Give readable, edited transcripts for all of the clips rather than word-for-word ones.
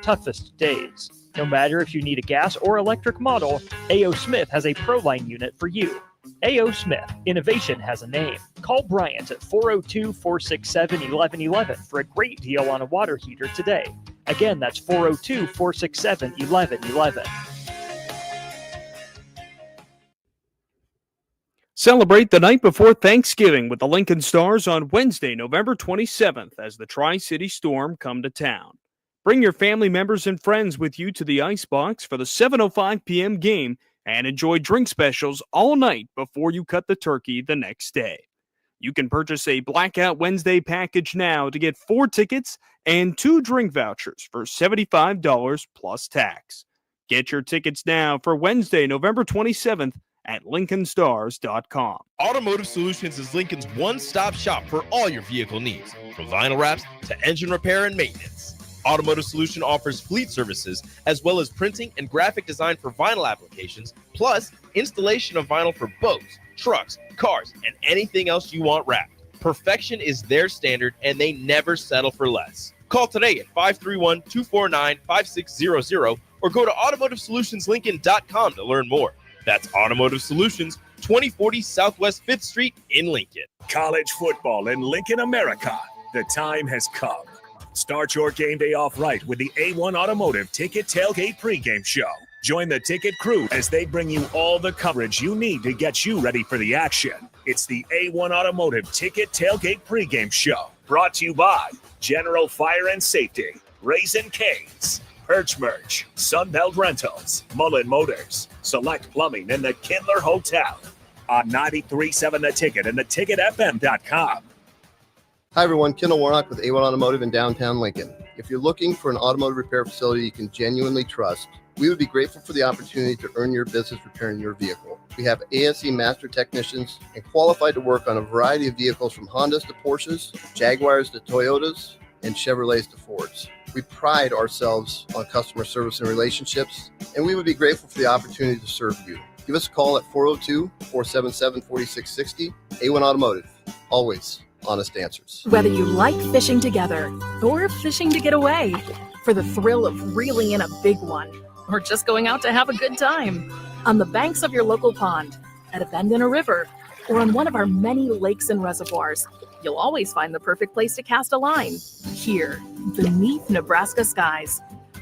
toughest days. No matter if you need a gas or electric model, A.O. Smith has a ProLine unit for you. A.O. Smith, innovation has a name. Call Bryant at 402-467-1111 for a great deal on a water heater today. Again, that's 402-467-1111. Celebrate the night before Thanksgiving with the Lincoln Stars on Wednesday, November 27th as the Tri-City Storm come to town. Bring your family members and friends with you to the Icebox for the 7:05 p.m. game and enjoy drink specials all night before you cut the turkey the next day. You can purchase a Blackout Wednesday package now to get 4 tickets and 2 drink vouchers for $75 plus tax. Get your tickets now for Wednesday, November 27th at LincolnStars.com. Automotive Solutions is Lincoln's one-stop shop for all your vehicle needs, from vinyl wraps to engine repair and maintenance. Automotive Solution offers fleet services as well as printing and graphic design for vinyl applications, plus installation of vinyl for boats, trucks, cars, and anything else you want wrapped. Perfection is their standard, and they never settle for less. Call today at 531-249-5600 or go to automotivesolutionslincoln.com to learn more. That's Automotive Solutions, 2040 Southwest 5th Street in Lincoln. College football in Lincoln, America. The time has come. Start your game day off right with the A1 Automotive Ticket Tailgate pregame show. Join the ticket crew as they bring you all the coverage you need to get you ready for the action. It's the A1 Automotive Ticket Tailgate pregame show. Brought to you by General Fire and Safety, Raisin Canes, Perch Merch, Sunbelt Rentals, Mullen Motors, Select Plumbing, and the Kindler Hotel. On 93.7 The Ticket and theticketfm.com. Hi, everyone. Kendall Warnock with A1 Automotive in downtown Lincoln. If you're looking for an automotive repair facility you can genuinely trust, we would be grateful for the opportunity to earn your business repairing your vehicle. We have ASE master technicians and qualified to work on a variety of vehicles from Hondas to Porsches, Jaguars to Toyotas, and Chevrolets to Fords. We pride ourselves on customer service and relationships, and we would be grateful for the opportunity to serve you. Give us a call at 402-477-4660. A1 Automotive, always honest answers. Whether you like fishing together or fishing to get away, for the thrill of reeling in a big one, or just going out to have a good time, on the banks of your local pond, at a bend in a river, or on one of our many lakes and reservoirs, you'll always find the perfect place to cast a line, here, beneath Nebraska skies.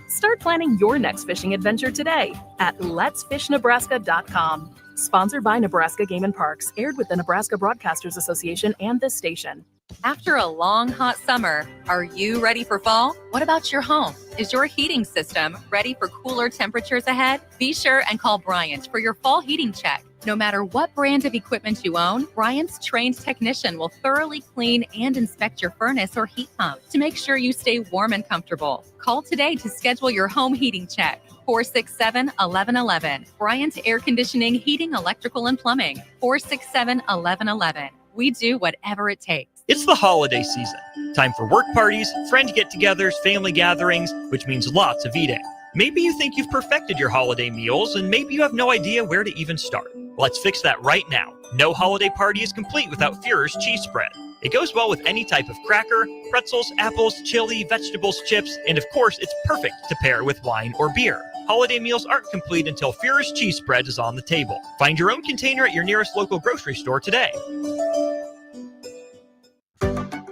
Start planning your next fishing adventure today at letsfishnebraska.com. Sponsored by Nebraska Game and Parks, aired with the Nebraska Broadcasters Association and this station. After a long, hot summer, are you ready for fall? What about your home? Is your heating system ready for cooler temperatures ahead? Be sure and call Bryant for your fall heating check. No matter what brand of equipment you own, Bryant's trained technician will thoroughly clean and inspect your furnace or heat pump to make sure you stay warm and comfortable. Call today to schedule your home heating check. 467-1111. Bryant Air Conditioning, Heating, Electrical, and Plumbing. 467-1111. We do whatever it takes. It's the holiday season. Time for work parties, friend get-togethers, family gatherings, which means lots of eating. Maybe you think you've perfected your holiday meals, and maybe you have no idea where to even start. Let's fix that right now. No holiday party is complete without Führer's cheese spread. It goes well with any type of cracker, pretzels, apples, chili, vegetables, chips, and of course, it's perfect to pair with wine or beer. Holiday meals aren't complete until Führer's cheese spread is on the table. Find your own container at your nearest local grocery store today.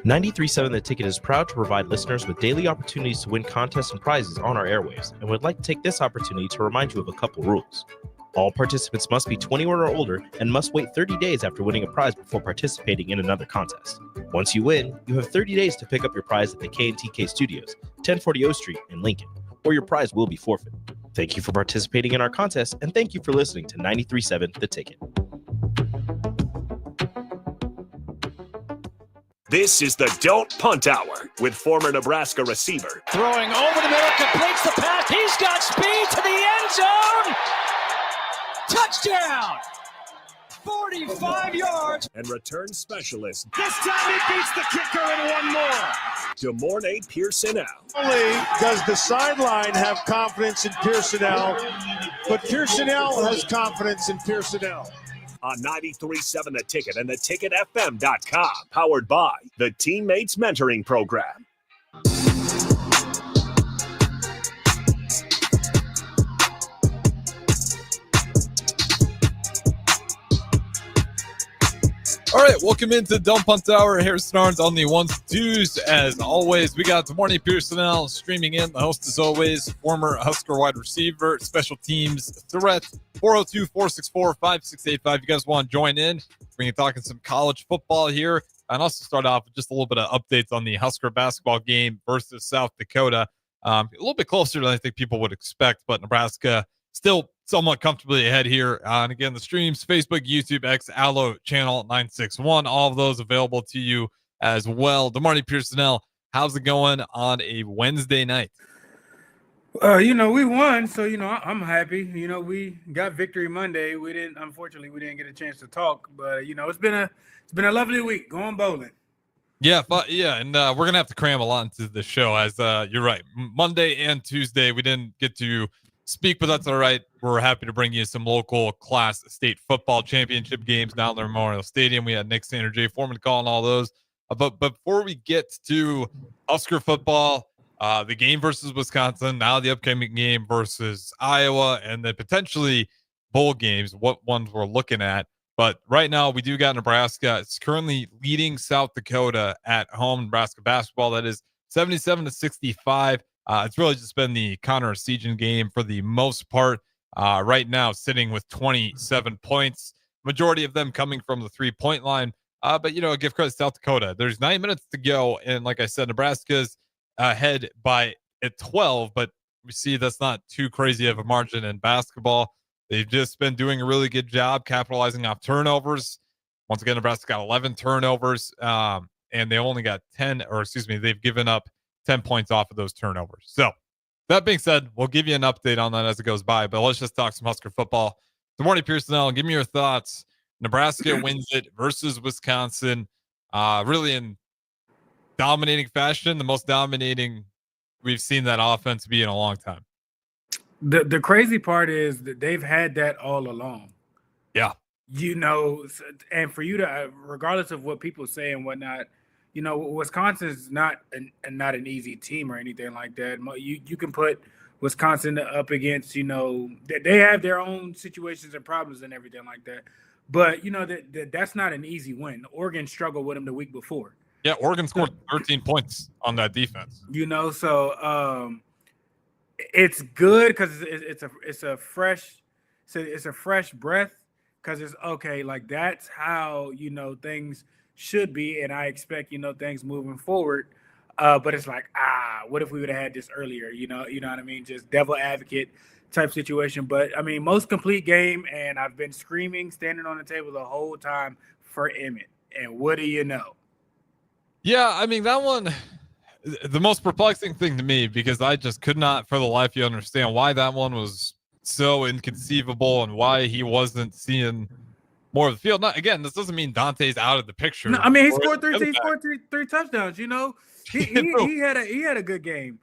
93.7 The Ticket is proud to provide listeners with daily opportunities to win contests and prizes on our airwaves, and would like to take this opportunity to remind you of a couple rules. All participants must be 21 or older and must wait 30 days after winning a prize before participating in another contest. Once you win, you have 30 days to pick up your prize at the K&TK Studios, 1040 O Street in Lincoln, or your prize will be forfeit. Thank you for participating in our contest, and thank you for listening to 93.7 The Ticket. This is the Don't Punt Hour with former Nebraska receiver. Throwing over the middle, completes the pass. He's got speed to the end zone. Touchdown! 45 yards. And return specialist. This time he beats the kicker and one more. DeMornay Pierson-El. Not only does the sideline have confidence in Pierson-El, but Pierson-El has confidence in Pierson-El. On 93.7 The Ticket and theticketfm.com. Powered by the Teammates Mentoring Program. All right, welcome into Don't Punt Hour. Harrison Arns on the ones and twos. As always, we got Demorny Pierson-El streaming in. The host, as always, former Husker wide receiver, special teams threat, 402-464-5685. You guys want to join in? We're going to be talking some college football here. And also start off with just a little bit of updates on the Husker basketball game versus South Dakota. A little bit closer than I think people would expect, but Nebraska still somewhat comfortably ahead here. And again, the streams, Facebook, YouTube, X, Allo, Channel 961, all of those available to you as well. Demorny Pierson-El, how's it going on a Wednesday night? We won, so I'm happy. We got victory Monday. Unfortunately, we didn't get a chance to talk, but it's been a lovely week going bowling. Yeah, and we're gonna have to cram a lot into the show, as you're right. Monday and Tuesday we didn't get to speak, but that's all right. We're happy to bring you some local Class State football championship games down at the Memorial Stadium. We had Nick Sander, Jay Foreman calling all those. But before we get to Husker football, the game versus Wisconsin, now the upcoming game versus Iowa, and then potentially bowl games, what ones we're looking at. But right now we do got Nebraska. It's currently leading South Dakota at home. Nebraska basketball, that is 77-65. It's really just been the Connor Seagen game for the most part. Right now, sitting with 27 points, majority of them coming from the 3-point line. But give credit to South Dakota. There's 9 minutes to go, and like I said, Nebraska's ahead by 12. But we see that's not too crazy of a margin in basketball. They've just been doing a really good job capitalizing off turnovers. Once again, Nebraska got 11 turnovers, and they only got 10, or excuse me, they've given up 10 points off of those turnovers. So that being said, we'll give you an update on that as it goes by, but let's just talk some Husker football. Demorny Pierson-El, give me your thoughts. Nebraska wins it versus Wisconsin, really in dominating fashion, the most dominating we've seen that offense be in a long time. The crazy part is that they've had that all along. Yeah. And for you to, regardless of what people say and whatnot, Wisconsin's not an easy team or anything like that. You can put Wisconsin up against, they have their own situations and problems and everything like that. But, that's not an easy win. Oregon struggled with them the week before. Yeah, Oregon scored 13 points on that defense. So it's good because it's a fresh breath, because it's okay. Like, that's how things should be, and I expect things moving forward. But it's like, what if we would have had this earlier? You know what I mean? Just devil advocate type situation. But I mean, most complete game, and I've been screaming, standing on the table the whole time for Emmett. And what do you know? Yeah, I mean, that one, the most perplexing thing to me, because I just could not for the life of you understand why that one was so inconceivable and why he wasn't seeing more of the field. Not, again, this doesn't mean Dante's out of the picture. No, I mean, he scored three touchdowns. He had a good game.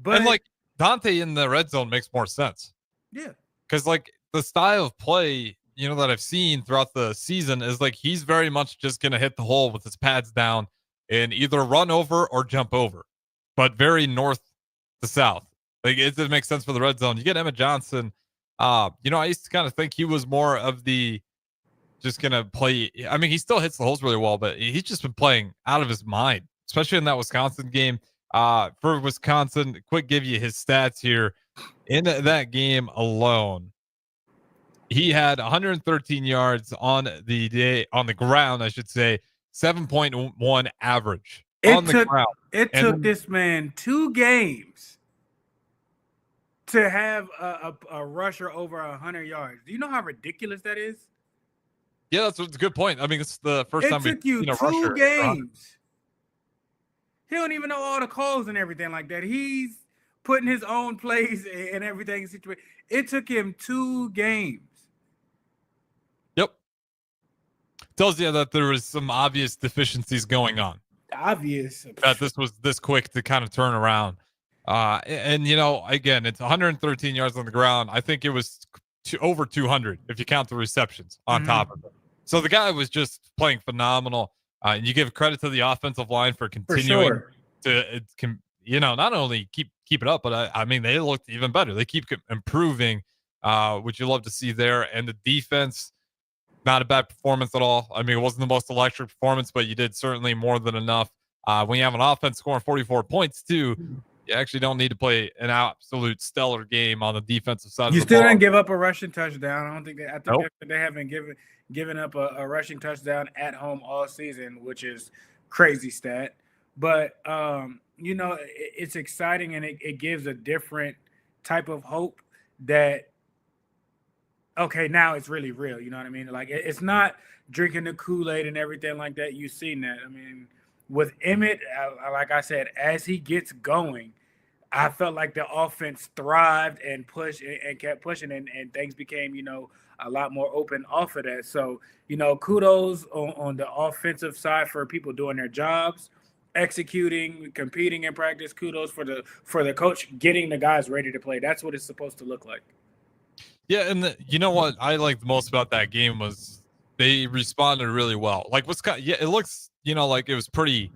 But and like Dante in the red zone makes more sense. Yeah. Because like the style of play, that I've seen throughout the season is like he's very much just gonna hit the hole with his pads down and either run over or jump over, but very north to south. Like, it doesn't make sense for the red zone. You get Emmett Johnson. I used to kind of think he was more of the just going to play. I mean, he still hits the holes really well, but he's just been playing out of his mind, especially in that Wisconsin game. For Wisconsin, quick give you his stats here. In that game alone, he had 113 yards on the ground, I should say, 7.1 average on the ground. It took this man 2 games to have a rusher over 100 yards. Do you know how ridiculous that is? Yeah, that's a good point. I mean, it's the first time we've seen a rusher. 2 games. He don't even know all the calls and everything like that. He's putting his own plays and everything in situation. It took him 2 games. Yep. Tells you that there was some obvious deficiencies going on. Obvious. That this was this quick to kind of turn around. And again, it's 113 yards on the ground. I think it was over 200 if you count the receptions on top of it. So the guy was just playing phenomenal. And you give credit to the offensive line for continuing to not only keep it up, but I mean, they looked even better. They keep improving, which you love to see there. And the defense, Not a bad performance at all. I mean, it wasn't the most electric performance, but you did certainly more than enough. When you have an offense scoring 44 points, too, you actually don't need to play an absolute stellar game on the defensive side of the ball. You still didn't give up a rushing touchdown. I don't think I think Nope. they haven't given up a rushing touchdown at home all season, which is crazy stat. But it's exciting, and it gives a different type of hope that okay, now it's really real. You know what I mean? Like it's not drinking the Kool-Aid and everything like that. You've seen that. I mean, with Emmett, like I said, as he gets going, I felt like the offense thrived and pushed and kept pushing, and things became, a lot more open off of that. So, kudos on the offensive side for people doing their jobs, executing, competing in practice. Kudos for the coach getting the guys ready to play. That's what it's supposed to look like. Yeah, and you know what I liked most about that game was they responded really well. Like Wisconsin, yeah, it looks, like it was pretty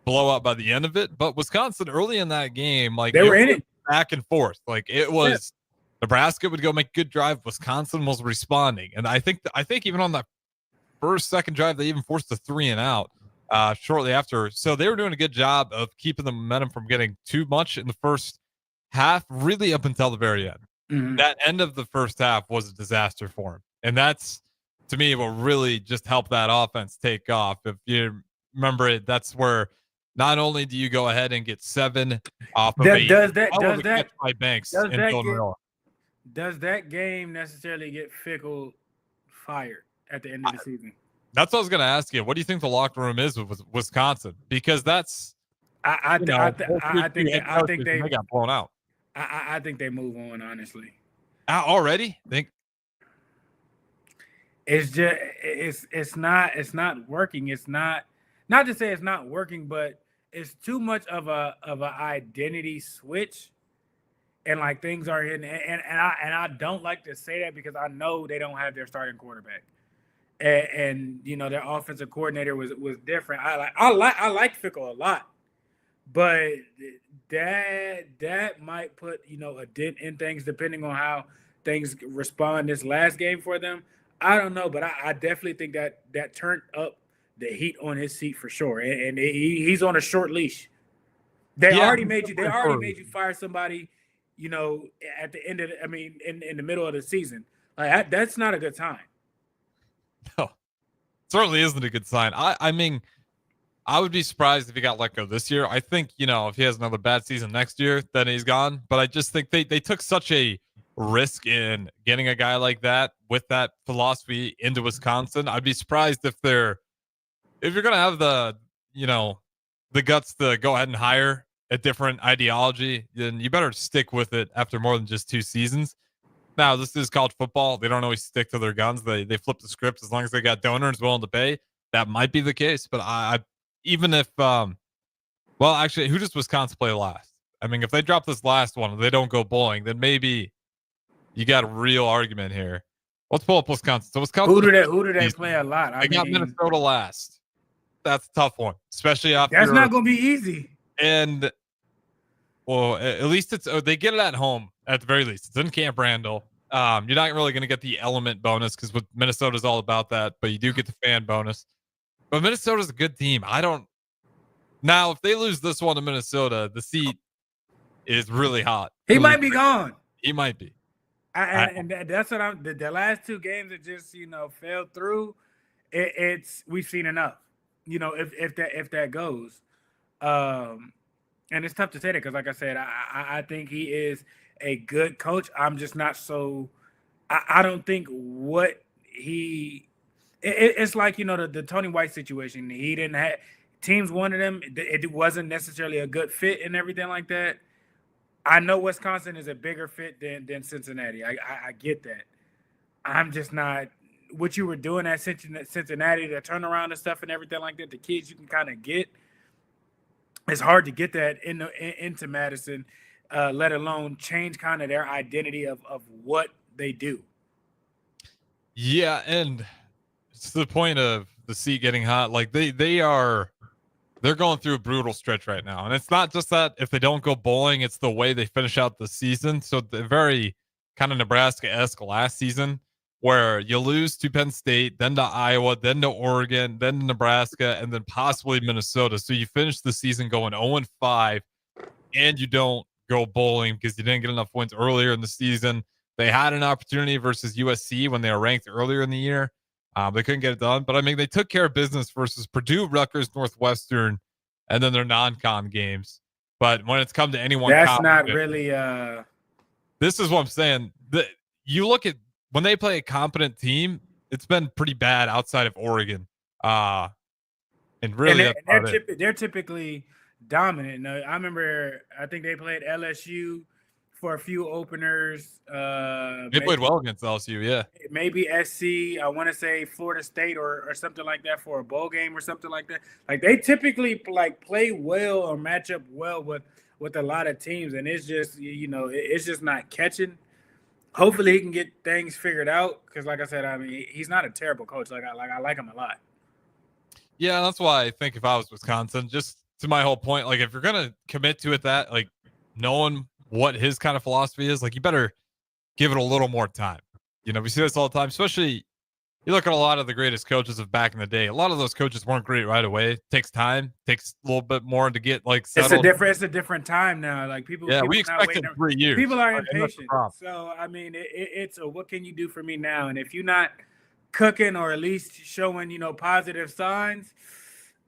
blowout by the end of it, but Wisconsin early in that game, like they were in it back and forth. Like it was Nebraska would go make a good drive. Wisconsin was responding, and I think even on that second drive, they even forced a 3-and-out shortly after. So they were doing a good job of keeping the momentum from getting too much in the first half, really up until the very end. Mm-hmm. That end of the first half was a disaster for him. And that's, to me, what really just helped that offense take off. If you remember it, that's where not only do you go ahead and get 7 off of 8. Does that by Banks does and that Villanova. Does that game necessarily get Fickle fired at the end of the season? That's what I was going to ask you. What do you think the locker room is with Wisconsin? Because that's I think they got blown out. I think they move on, honestly. Already? Think it's just it's not working. It's not to say it's not working, but it's too much of a identity switch, and like things are hitting. And I don't like to say that because I know they don't have their starting quarterback, and their offensive coordinator was different. I like Fickle a lot, but that might put a dent in things depending on how things respond this last game for them. I don't know, but I definitely think that turned up the heat on his seat for sure, and he's on a short leash. They already made you fire somebody, at the end of in the middle of the season. Like that's not a good sign. No, certainly isn't a good sign. I mean, I would be surprised if he got let go this year. I think, if he has another bad season next year, then he's gone. But I just think they took such a risk in getting a guy like that with that philosophy into Wisconsin. I'd be surprised if you're going to have the guts to go ahead and hire a different ideology, then you better stick with it after more than just 2 seasons. Now, this is college football. They don't always stick to their guns. They flip the script as long as they got donors willing to pay. That might be the case. But even if, actually, who does Wisconsin play last? I mean, if they drop this last one and they don't go bowling, then maybe you got a real argument here. Let's pull up Wisconsin. So Wisconsin, who do they play a lot? I got Minnesota last. That's a tough one, especially after. That's not going to be easy. And at least they get it at home at the very least. It's in Camp Randall. You're not really going to get the element bonus because Minnesota is all about that, but you do get the fan bonus. But Minnesota's a good team. Now, if they lose this one to Minnesota, the seat is really hot. He might be gone. He might be. And that's what the last 2 games that just fell through. We've seen enough. If that goes, and it's tough to say that because, like I said, I think he is a good coach. I'm just not so. I don't think what he. It's like the Tony White situation. He didn't have teams wanted him. It wasn't necessarily a good fit and everything like that. I know Wisconsin is a bigger fit than Cincinnati. I get that. I'm just not what you were doing at Cincinnati, the turnaround and stuff and everything like that. The kids you can kind of get. It's hard to get that into Madison, let alone change kind of their identity of what they do. Yeah, and it's the point of the seat getting hot. Like they're going through a brutal stretch right now. And it's not just that if they don't go bowling, it's the way they finish out the season. So the very kind of Nebraska-esque last season where you lose to Penn State, then to Iowa, then to Oregon, then to Nebraska, and then possibly Minnesota. So you finish the season going 0-5, and you don't go bowling because you didn't get enough wins earlier in the season. They had an opportunity versus USC when they were ranked earlier in the year. They couldn't get it done. But, I mean, they took care of business versus Purdue, Rutgers, Northwestern, and then their non-con games. But when it's come to anyone, that's not really this is what I'm saying. You look at when they play a competent team, it's been pretty bad outside of Oregon. And really, they're typically dominant. No, I remember, I think they played LSU for a few openers. They played well against LSU, yeah. Maybe SC, I want to say Florida State or something like that for a bowl game or something like that. Like, they typically play well or match up well with a lot of teams, and it's just, it's just not catching. Hopefully he can get things figured out because, like I said, I mean, he's not a terrible coach. I like him a lot. Yeah, that's why I think if I was Wisconsin, just to my whole point, like if you're gonna commit to it, that like knowing what his kind of philosophy is, like you better give it a little more time. We see this all the time, especially you look at a lot of the greatest coaches of back in the day. A lot of those coaches weren't great right away. It takes time, takes a little bit more to get settled. It's a different time now. Like people, we expected 3 years. People are impatient. So I mean, it's a what can you do for me now? And if you're not cooking or at least showing positive signs,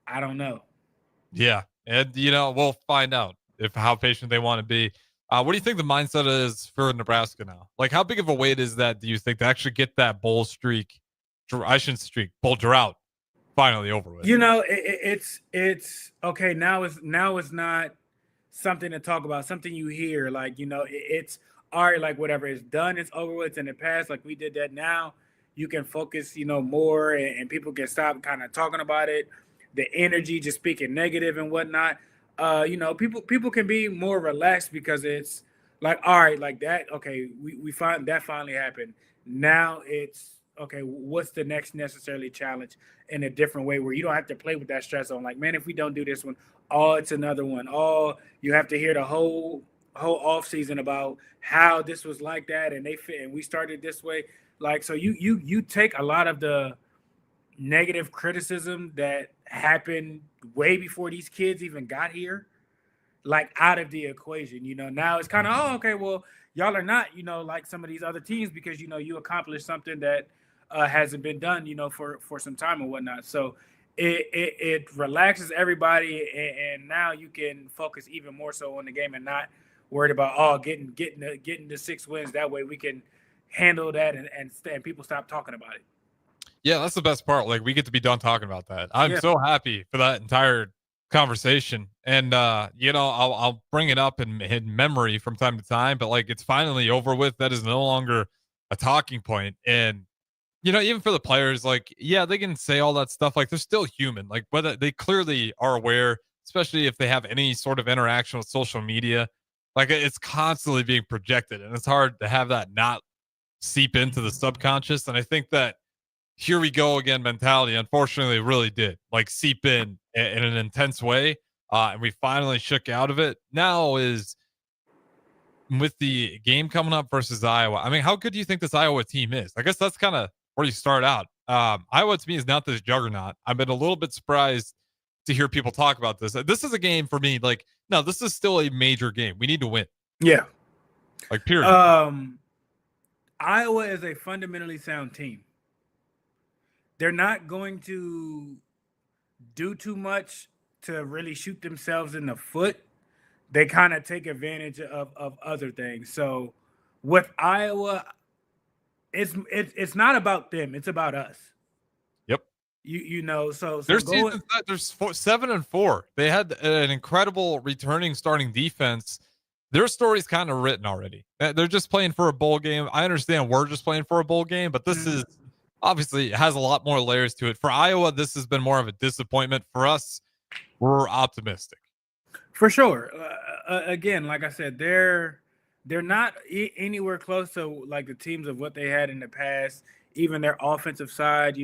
I don't know. Yeah, and we'll find out how patient they want to be. What do you think the mindset is for Nebraska now? Like, how big of a weight is that, do you think, to actually get that bowl drought finally over with? It's okay. Now it's not something to talk about, something you hear. Like, it's all right, like whatever, it's done, it's over with, in the past. Like, we did that. Now you can focus, more, and people can stop kind of talking about it. The energy, just speaking negative and whatnot. People can be more relaxed because it's like, all right, like that. Okay, we find that finally happened. Now it's okay. What's the next necessarily challenge in a different way where you don't have to play with that stress on? Like, man, if we don't do this one, it's another one. You have to hear the whole off season about how this was like that, and we started this way. Like, so you take a lot of the negative criticism that happened way before these kids even got here, like, out of the equation. Now it's kind of, okay, well, y'all are not, like some of these other teams because, you accomplished something that hasn't been done, for some time and whatnot. So it relaxes everybody, and now you can focus even more so on the game and not worried about getting the 6 wins. That way we can handle that and people stop talking about it. Yeah, that's the best part. Like, we get to be done talking about that. I'm so happy for that entire conversation. And, I'll bring it up in memory from time to time, but like, it's finally over with. That is no longer a talking point. And, even for the players, like, yeah, they can say all that stuff. Like, they're still human. Like, whether they clearly are aware, especially if they have any sort of interaction with social media, like, it's constantly being projected, and it's hard to have that not seep into the subconscious. And I think that here we go again mentality, unfortunately, really did like seep in an intense way. And we finally shook out of it. Now is with the game coming up versus Iowa. I mean, how good do you think this Iowa team is? I guess that's kind of where you start out. Iowa to me is not this juggernaut. I've been a little bit surprised to hear people talk about this. This is a game for me. Like, no, this is still a major game. We need to win. Yeah. Like, period. Iowa is a fundamentally sound team. They're not going to do too much to really shoot themselves in the foot. They kind of take advantage of other things. So with Iowa, it's not about them. It's about us. Yep. So their season, there's 7-4. They had an incredible returning starting defense. Their story's kind of written already. They're just playing for a bowl game. I understand we're just playing for a bowl game, but this is obviously has a lot more layers to it. For Iowa, this has been more of a disappointment. For us, we're optimistic. For sure. Again, like I said, they're not anywhere close to like the teams of what they had in the past. Even their offensive side,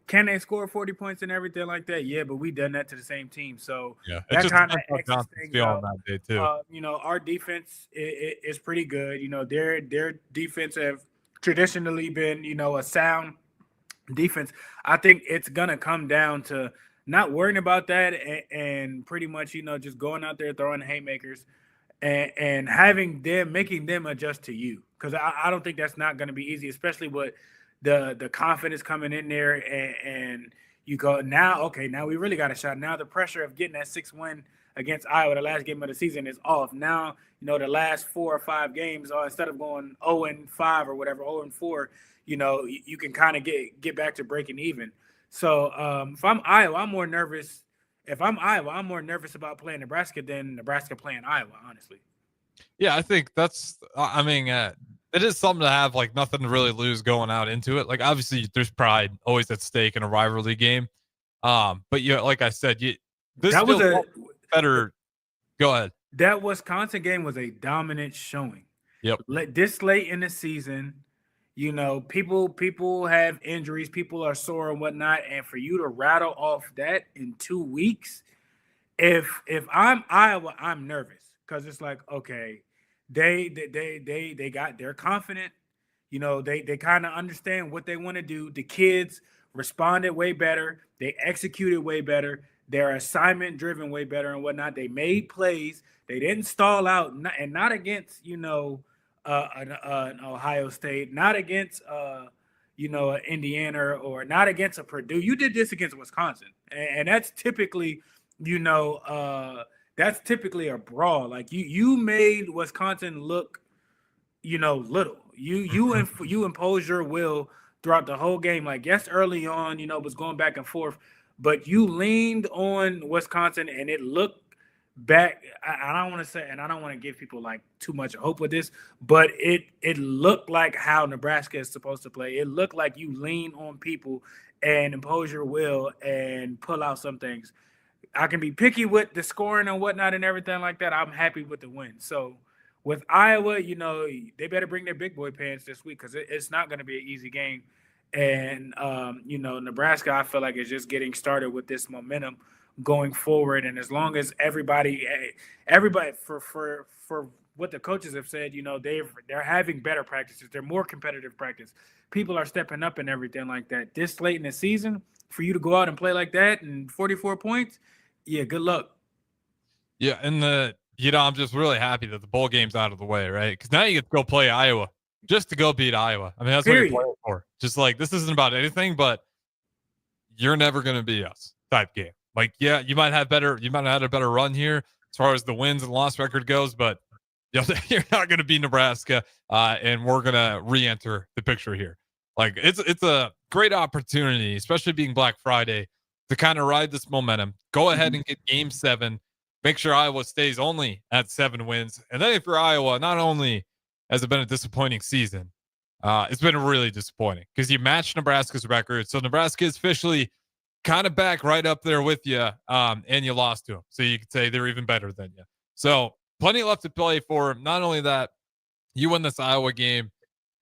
can they score 40 points and everything like that? Yeah, but we done that to the same team. So yeah, that kind of on that day too. Our defense is pretty good. Their defensive traditionally been, a sound defense. I think it's gonna come down to not worrying about that and pretty much, just going out there throwing haymakers and having them, making them adjust to you. Because I don't think that's not going to be easy, especially with the confidence coming in there and you go now, okay, now we really got a shot. Now the pressure of getting that 6 win against Iowa, the last game of the season, is off. Now, the last 4 or 5 games, instead of going 0-5 or whatever, 0-4, you can kind of get back to breaking even. So if I'm Iowa, I'm more nervous. If I'm Iowa, I'm more nervous about playing Nebraska than Nebraska playing Iowa, honestly. Yeah, I think that's, it is something to have like nothing to really lose going out into it. Like obviously there's pride always at stake in a rivalry game. But like I said, this that was a better. Go ahead. That Wisconsin game was a dominant showing. Yep. This late in the season, people have injuries, people are sore and whatnot, and for you to rattle off that in 2 weeks, if I'm Iowa, I'm nervous because it's like, okay, they're confident, they kind of understand what they want to do. The kids responded way better, they executed way better, they're assignment driven way better and whatnot. They made plays, they didn't stall out, and not against an Ohio State, not against Indiana or not against a Purdue. You did this against Wisconsin, and that's typically a brawl. Like you made Wisconsin look little. You impose your will throughout the whole game. Like yes, early on it was going back and forth, but you leaned on Wisconsin and it looked back. I don't want to say, and I don't want to give people like too much hope with this, but it looked like how Nebraska is supposed to play. It looked like you lean on people and impose your will and pull out some things. I can be picky with the scoring and whatnot and everything like that. I'm happy with the win. So with Iowa, they better bring their big boy pants this week because it's not going to be an easy game. And Nebraska, I feel like is just getting started with this momentum going forward, and as long as everybody for what the coaches have said, they're having better practices, they're more competitive practice, people are stepping up and everything like that. This late in the season, for you to go out and play like that and 44 points, yeah, good luck. Yeah, and I'm just really happy that the bowl game's out of the way, right? Because now you get to go play Iowa, just to go beat Iowa. I mean, that's Period. what you're playing for. Just like this isn't about anything, but you're never going to beat us type game. Like, yeah, you might have had a better run here as far as the wins and loss record goes, but you're not going to beat Nebraska, and we're going to re-enter the picture here. Like, it's a great opportunity, especially being Black Friday, to kind of ride this momentum. Go ahead and get Game 7. Make sure Iowa stays only at 7 wins. And then if you're Iowa, not only has it been a disappointing season, it's been really disappointing because you matched Nebraska's record. So Nebraska is officially kind of back right up there with you, and you lost to them. So you could say they're even better than you. So plenty left to play for. Not only that, you win this Iowa game.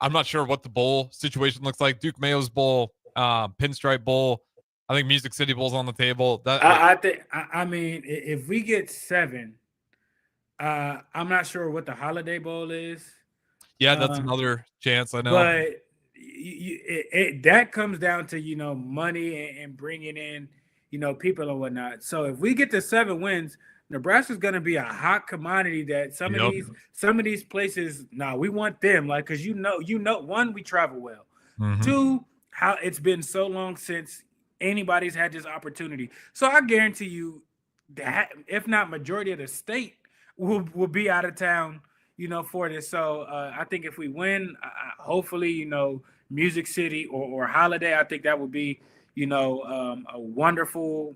I'm not sure what the bowl situation looks like. Duke Mayo's Bowl, Pinstripe Bowl. I think Music City Bowl's on the table. I mean, if we get 7, I'm not sure what the Holiday Bowl is. Yeah, that's another chance. I know. But that comes down to money and bringing in people and whatnot. So if we get to 7 wins, Nebraska's going to be a hot commodity that some of these places. We want them because one, we travel well. Mm-hmm. 2, how it's been so long since anybody's had this opportunity. So I guarantee you that if not majority of the state will be out of town for this. So I think if we win, hopefully Music City or Holiday, I think that would be, a wonderful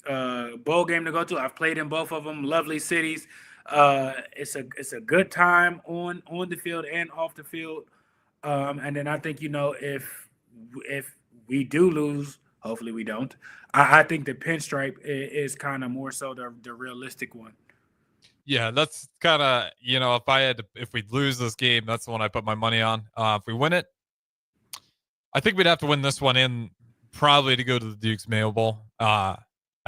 bowl game to go to. I've played in both of them, lovely cities. It's a good time on the field and off the field. And then I think, if we do lose, hopefully we don't, I think the Pinstripe is kind of more so the realistic one. Yeah, that's kind of, if we lose this game, that's the one I put my money on. If we win it, I think we'd have to win this one in probably to go to the Duke's Mayo Bowl. I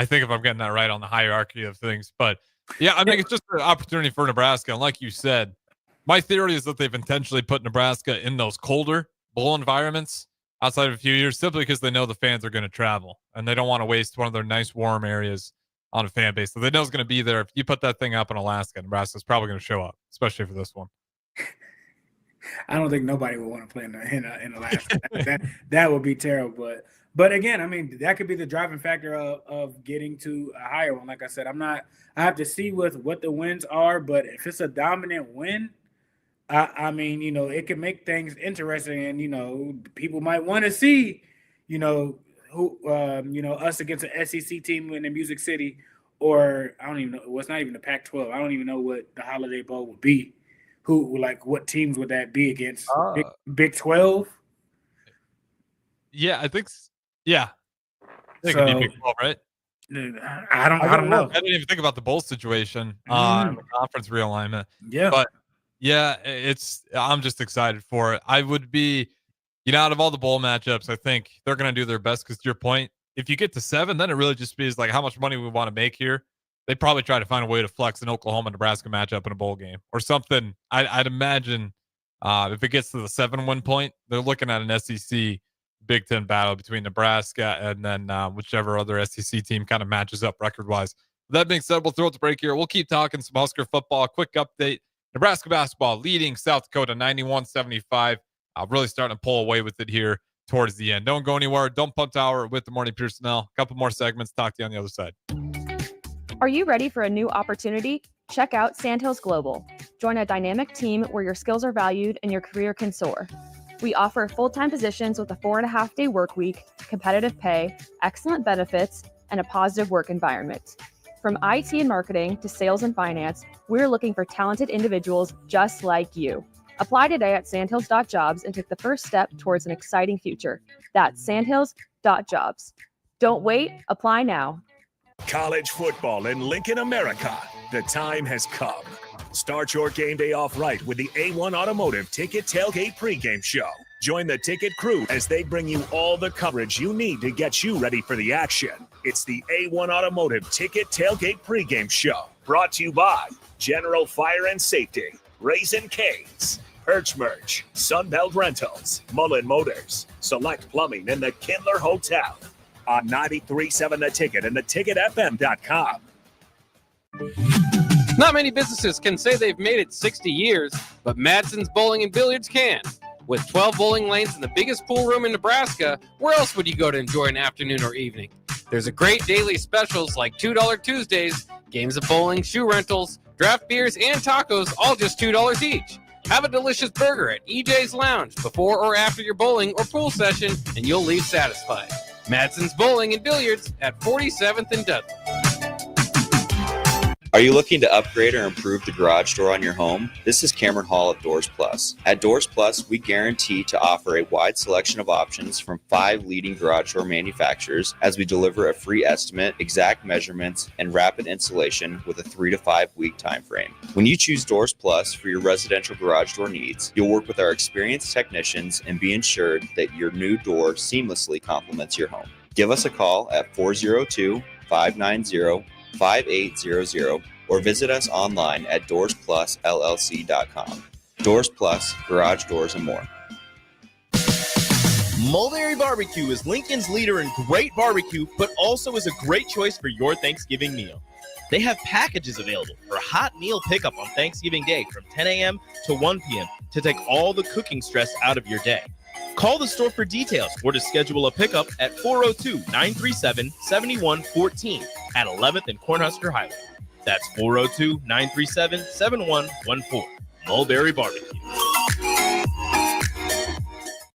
think if I'm getting that right on the hierarchy of things. But yeah, I mean, it's just an opportunity for Nebraska. And like you said, my theory is that they've intentionally put Nebraska in those colder bowl environments outside of a few years, simply because they know the fans are going to travel and they don't want to waste one of their nice warm areas on a fan base that they know is going to be there. If you put that thing up in Alaska, Nebraska's probably going to show up, especially for this one. I don't think nobody would want to play in Alaska. that would be terrible. But again, I mean, that could be the driving factor of getting to a higher one. Like I said, I have to see what the wins are, but if it's a dominant win, I mean, it can make things interesting, and people might want to see, who us against an SEC team in the Music City, or I don't even know. Well, it's not even the Pac-12. I don't even know what the Holiday Bowl would be. What teams would that be against? Big 12? Yeah, I think. Yeah, it could be Big 12, right? I don't know. I didn't even think about the bowl situation on the conference realignment. Yeah, but yeah, I'm just excited for it. I would be, out of all the bowl matchups, I think they're going to do their best because, to your point, if you get to 7, then it really just is like how much money we want to make here. They'd probably try to find a way to flex an Oklahoma-Nebraska matchup in a bowl game or something. I'd imagine if it gets to the 7-win point, they're looking at an SEC Big Ten battle between Nebraska and then whichever other SEC team kind of matches up record-wise. That being said, we'll throw it to break here. We'll keep talking some Husker football. A quick update. Nebraska basketball leading South Dakota 91-75. Really starting to pull away with it here towards the end. Don't go anywhere. Don't Punt Hour with the Morning Pierson-El. A couple more segments. Talk to you on the other side. Are you ready for a new opportunity? Check out Sandhills Global. Join a dynamic team where your skills are valued and your career can soar. We offer full-time positions with a 4.5-day work week, competitive pay, excellent benefits, and a positive work environment. From IT and marketing to sales and finance, we're looking for talented individuals just like you. Apply today at sandhills.jobs and take the first step towards an exciting future. That's sandhills.jobs. Don't wait, apply now. College football in Lincoln, America. The time has come. Start your game day off right with the A1 Automotive Ticket Tailgate pregame show. Join the ticket crew as they bring you all the coverage you need to get you ready for the action. It's the A1 Automotive Ticket Tailgate pregame show. Brought to you by General Fire and Safety, Raisin Canes, Perch Merch, Sunbelt Rentals, Mullen Motors, Select Plumbing, and the Kindler Hotel. On 93.7 The Ticket and theticketfm.com. Not many businesses can say they've made it 60 years, but Madsen's Bowling and Billiards can. With 12 bowling lanes and the biggest pool room in Nebraska, where else would you go to enjoy an afternoon or evening? There's a great daily specials like $2 Tuesdays, games of bowling, shoe rentals, draft beers, and tacos, all just $2 each. Have a delicious burger at EJ's Lounge before or after your bowling or pool session, and you'll leave satisfied. Madsen's Bowling and Billiards at 47th and Dudley. Are you looking to upgrade or improve the garage door on your home? This is Cameron Hall at Doors Plus. At Doors Plus, we guarantee to offer a wide selection of options from 5 leading garage door manufacturers as we deliver a free estimate, exact measurements, and rapid installation with a 3 to 5 week time frame. When you choose Doors Plus for your residential garage door needs, you'll work with our experienced technicians and be ensured that your new door seamlessly complements your home. Give us a call at 402-590-5800 or visit us online at DoorsPlusLLC.com. Doors Plus, garage doors, and more. Mulberry Barbecue is Lincoln's leader in great barbecue, but also is a great choice for your Thanksgiving meal. They have packages available for hot meal pickup on Thanksgiving Day from 10 a.m. to 1 p.m. to take all the cooking stress out of your day. Call the store for details or to schedule a pickup at 402-937-7114 at 11th and Cornhusker Highway. That's 402-937-7114. Mulberry Barbecue.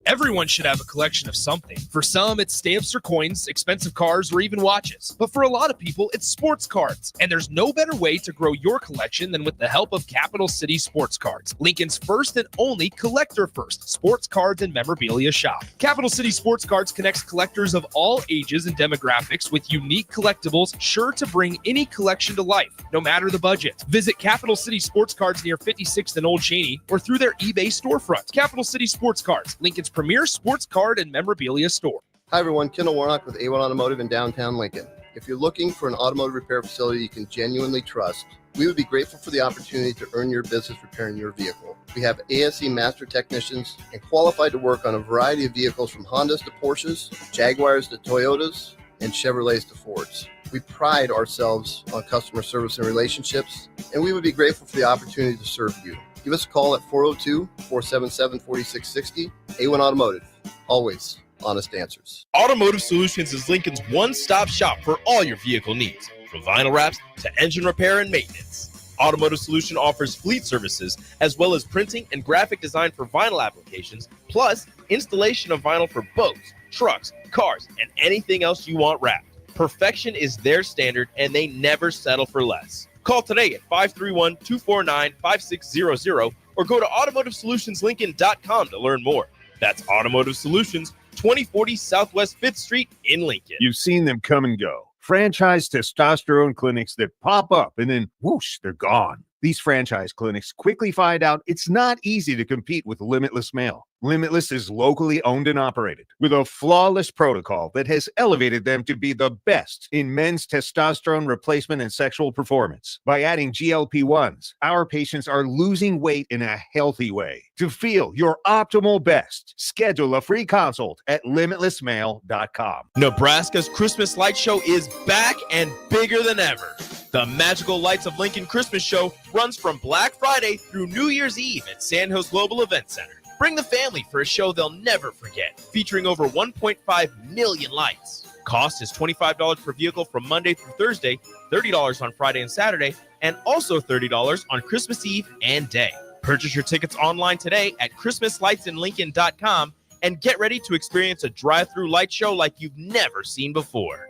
Everyone should have a collection of something. For some, it's stamps or coins, expensive cars, or even watches. But for a lot of people, it's sports cards. And there's no better way to grow your collection than with the help of Capital City Sports Cards, Lincoln's first and only collector-first sports cards and memorabilia shop. Capital City Sports Cards connects collectors of all ages and demographics with unique collectibles sure to bring any collection to life, no matter the budget. Visit Capital City Sports Cards near 56th and Old Cheney or through their eBay storefront. Capital City Sports Cards, Lincoln's premier sports card and memorabilia store. Hi, everyone. Kendall Warnock with A1 Automotive in downtown Lincoln. If you're looking for an automotive repair facility you can genuinely trust, we would be grateful for the opportunity to earn your business repairing your vehicle. We have ASE master technicians and qualified to work on a variety of vehicles from Hondas to Porsches, Jaguars to Toyotas, and Chevrolets to Fords. We pride ourselves on customer service and relationships, and we would be grateful for the opportunity to serve you. Give us a call at 402-477-4660. A1 Automotive, always honest answers. Automotive Solutions is Lincoln's one-stop shop for all your vehicle needs, from vinyl wraps to engine repair and maintenance. Automotive Solution offers fleet services as well as printing and graphic design for vinyl applications, plus installation of vinyl for boats, trucks, cars, and anything else you want wrapped. Perfection is their standard, and they never settle for less. Call today at 531-249-5600 or go to automotivesolutionslincoln.com to learn more. That's Automotive Solutions, 2040 Southwest 5th Street in Lincoln. You've seen them come and go. Franchise testosterone clinics that pop up and then whoosh, they're gone. These franchise clinics quickly find out it's not easy to compete with Limitless Male. Limitless is locally owned and operated with a flawless protocol that has elevated them to be the best in men's testosterone replacement and sexual performance. By adding GLP-1s, our patients are losing weight in a healthy way. To feel your optimal best, schedule a free consult at limitlessmale.com. Nebraska's Christmas Light Show is back and bigger than ever. The Magical Lights of Lincoln Christmas Show runs from Black Friday through New Year's Eve at Sandhills Global Event Center. Bring the family for a show they'll never forget, featuring over 1.5 million lights. Cost is $25 per vehicle from Monday through Thursday, $30 on Friday and Saturday, and also $30 on Christmas Eve and Day. Purchase your tickets online today at ChristmasLightsInLincoln.com and get ready to experience a drive-through light show like you've never seen before.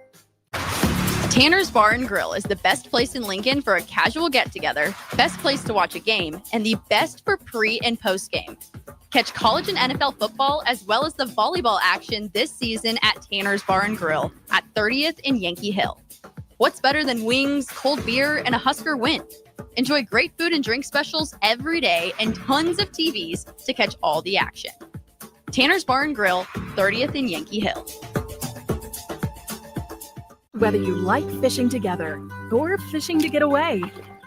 Tanner's Bar and Grill is the best place in Lincoln for a casual get-together, best place to watch a game, and the best for pre- and post-game. Catch college and NFL football as well as the volleyball action this season at Tanner's Bar and Grill at 30th and Yankee Hill. What's better than wings, cold beer, and a Husker win? Enjoy great food and drink specials every day and tons of TVs to catch all the action. Tanner's Bar and Grill, 30th and Yankee Hill. Whether you like fishing together or fishing to get away,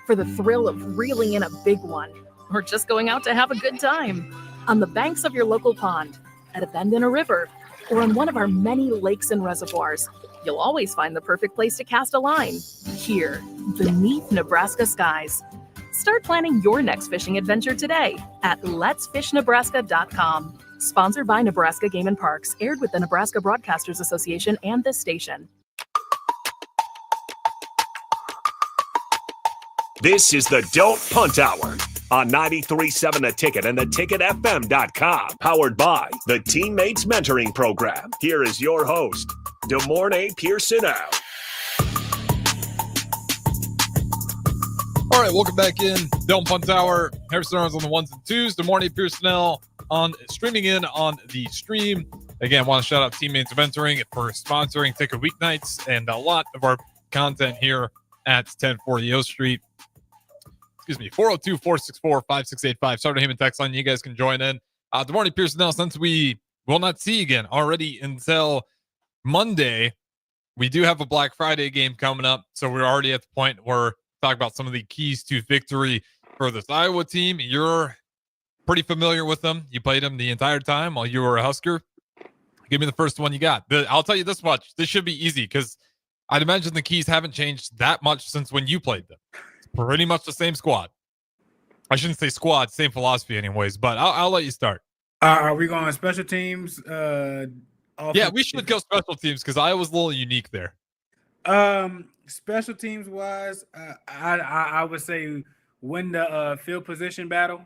for the thrill of reeling in a big one, or just going out to have a good time, on the banks of your local pond, at a bend in a river, or on one of our many lakes and reservoirs, you'll always find the perfect place to cast a line, here, beneath Nebraska skies. Start planning your next fishing adventure today at letsfishnebraska.com. Sponsored by Nebraska Game and Parks, aired with the Nebraska Broadcasters Association and this station. This is the Don't Punt Hour on 93.7 The Ticket and theticketfm.com. Powered by the Teammates Mentoring Program. Here is your host, Pierson-El. All right, welcome back in. Don't Punt Hour. Harrison Arms on the ones and twos. Pierson-El on streaming in on the stream. Again, want to shout out Teammates Mentoring for sponsoring Ticket Weeknights and a lot of our content here at 1040 O Street. 402-464-5685. Start a Heyman text line. You guys can join in. Good morning, Pierson-El. Since we will not see you again already until Monday, we do have a Black Friday game coming up. So we're already at the point where talk about some of the keys to victory for this Iowa team. You're pretty familiar with them. You played them the entire time while you were a Husker. Give me the first one you got. I'll tell you this much. This should be easy because I'd imagine the keys haven't changed that much since when you played them. Pretty much the same squad. I shouldn't say squad, same philosophy anyways, but I'll let you start. Are we going special teams? Yeah, we should go special teams because I was a little unique there. Special teams wise, I would say win the field position battle.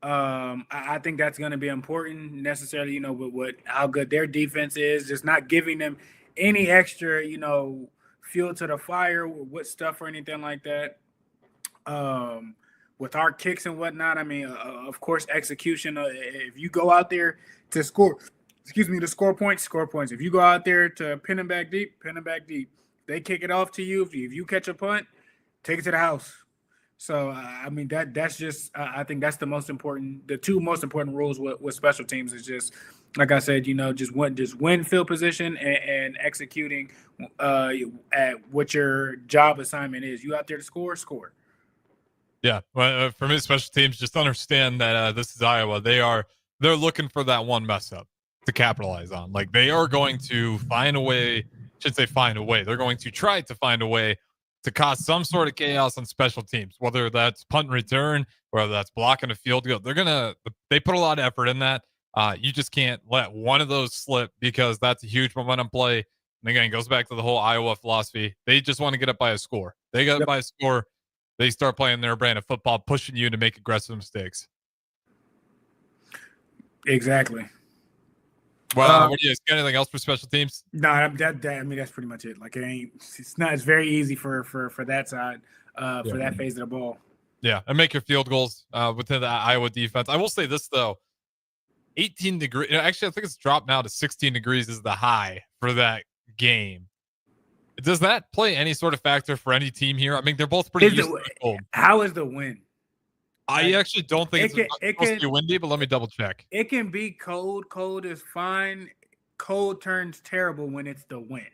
I think that's going to be important necessarily, with how good their defense is, just not giving them any extra, fuel to the fire with stuff or anything like that. With our kicks and whatnot, of course, execution. If you go out there to score points, score points. If you go out there to pin them back deep, pin them back deep. They kick it off to you. If you catch a punt, take it to the house. So I mean that's just I think that's the two most important rules with special teams is just like I said, just win field position and executing at what your job assignment is. You out there to score. Yeah, well, for me, special teams, just understand that this is Iowa. They're looking for that one mess up to capitalize on. Like they are going to find a way. Should say find a way. They're going to try to find a way to cause some sort of chaos on special teams, whether that's punt and return, whether that's blocking a field goal. They put a lot of effort in that. You just can't let one of those slip because that's a huge momentum play. And again, it goes back to the whole Iowa philosophy. They just want to get up by a score. They got up by a score. They start playing their brand of football, pushing you to make aggressive mistakes. Exactly. Well, what do you got anything else for special teams? No, I mean that's pretty much it. Like it's very easy for that side, for that phase of the ball. Yeah, and make your field goals within the Iowa defense. I will say this though, 18 degrees. Actually, I think it's dropped now to 16 degrees is the high for that game. Does that play any sort of factor for any team here? I mean, they're both pretty used to the cold. How is the wind? I actually don't think it's supposed to be windy, but let me double check. It can be cold. Cold is fine. Cold turns terrible when it's the wind.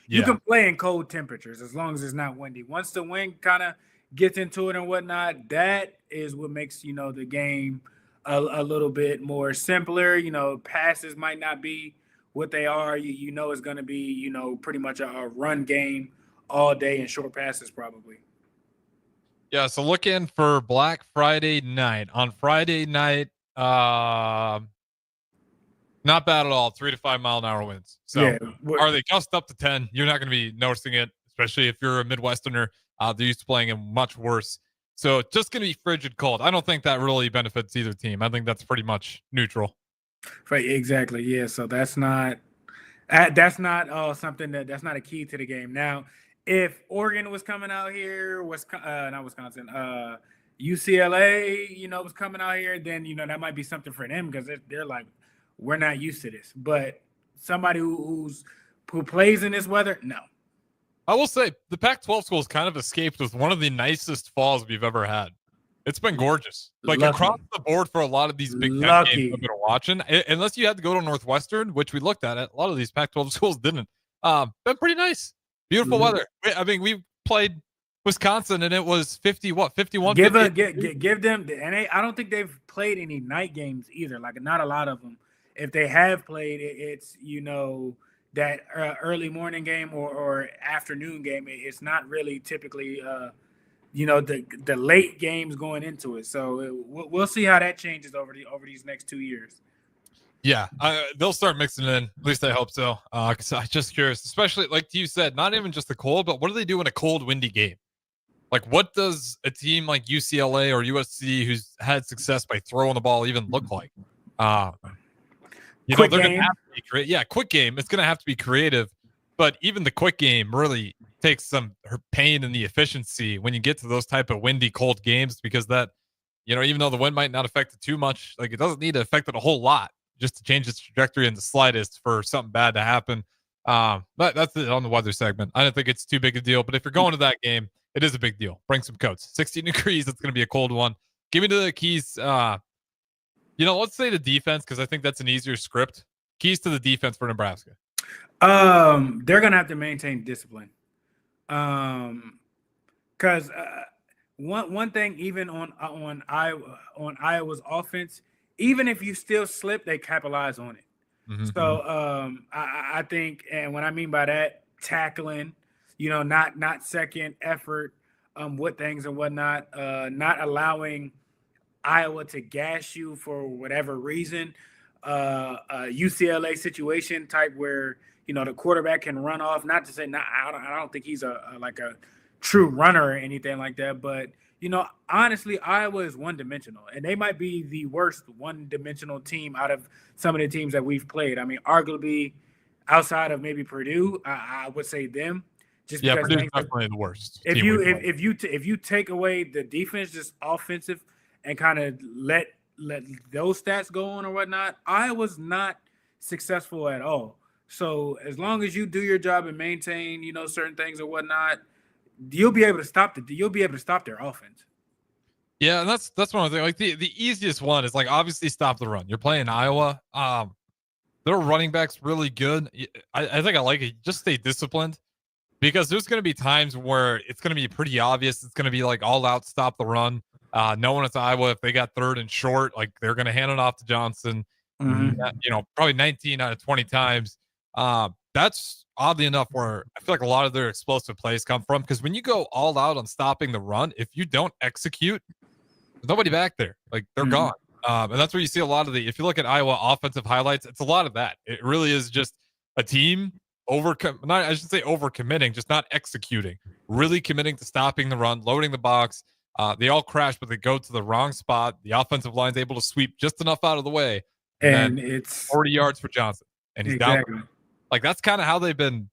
You can play in cold temperatures as long as it's not windy. Once the wind kind of gets into it and whatnot, that is what makes the game a little bit more simpler. Passes might not be what they are. It's going to be pretty much a run game all day and short passes probably. Yeah, so look in for Black Friday night. On Friday night, not bad at all. 3 to 5 mile an hour winds. So are they gust up to 10? You're not going to be noticing it, especially if you're a Midwesterner. They're used to playing in much worse. So just going to be frigid cold. I don't think that really benefits either team. I think that's pretty much neutral. Right, exactly. Yeah, so that's not something that's not a key to the game. Now, if Oregon was coming out here, not Wisconsin, UCLA, was coming out here, then that might be something for them because they're like, we're not used to this. But somebody who plays in this weather, no. I will say the Pac-12 schools kind of escaped with one of the nicest falls we've ever had. It's been gorgeous. Like across the board for a lot of these Big Ten games I've been watching, unless you had to go to Northwestern, which we looked at it. A lot of these Pac-12 schools didn't. Been pretty nice. Beautiful weather. I mean, we played Wisconsin and it was 51. Give them, and I don't think they've played any night games either. Like not a lot of them. If they have played, it's that early morning game or afternoon game. It's not really typically the late games going into it. So we'll see how that changes over these next 2 years. Yeah, they'll start mixing it in. At least I hope so. Because I'm just curious, especially like you said, not even just the cold, but what do they do in a cold, windy game? Like, what does a team like UCLA or USC, who's had success by throwing the ball, even look like? They're going to have to be creative. Yeah, quick game. It's going to have to be creative, but even the quick game really takes some pain in the efficiency when you get to those type of windy, cold games because that, even though the wind might not affect it too much, like it doesn't need to affect it a whole lot just to change its trajectory in the slightest for something bad to happen. But that's it on the weather segment. I don't think it's too big a deal, but if you're going to that game, it is a big deal. Bring some coats. 16 degrees. It's going to be a cold one. Give me the keys. Let's say the defense, because I think that's an easier script. Keys to the defense for Nebraska. They're going to have to maintain discipline. Because one thing, even on Iowa's offense, even if you still slip, they capitalize on it. Mm-hmm. So I think, and what I mean by that, tackling, not second effort with things and whatnot, not allowing Iowa to gash you for whatever reason. UCLA situation type where the quarterback can run off. Not to say I don't think he's a true runner or anything like that, but honestly, Iowa is one-dimensional, and they might be the worst one-dimensional team out of some of the teams that we've played. I mean, arguably, outside of maybe Purdue, I would say them. Just because Purdue's definitely the worst. If you take away the defense, just offensive, and kind of let those stats go on or whatnot, Iowa's not successful at all. So as long as you do your job and maintain, certain things or whatnot, you'll be able to stop their offense. Yeah, and that's one of the things. Like the easiest one is like obviously stop the run. You're playing Iowa. Their running back's really good. I think I like it. Just stay disciplined because there's going to be times where it's going to be pretty obvious. It's going to be like all out, stop the run. Knowing it's Iowa, if they got 3rd and short, like they're going to hand it off to Johnson. Probably 19 out of 20 times. That's oddly enough where I feel like a lot of their explosive plays come from, because when you go all out on stopping the run, if you don't execute, there's nobody back there. Like they're gone. And that's where you see a lot of if you look at Iowa offensive highlights, it's a lot of that. It really is just a team I should say overcommitting, just not executing, really committing to stopping the run, loading the box. They all crash, but they go to the wrong spot. The offensive line's able to sweep just enough out of the way. And it's 40 yards for Johnson. And he's down. Like that's kind of how they've been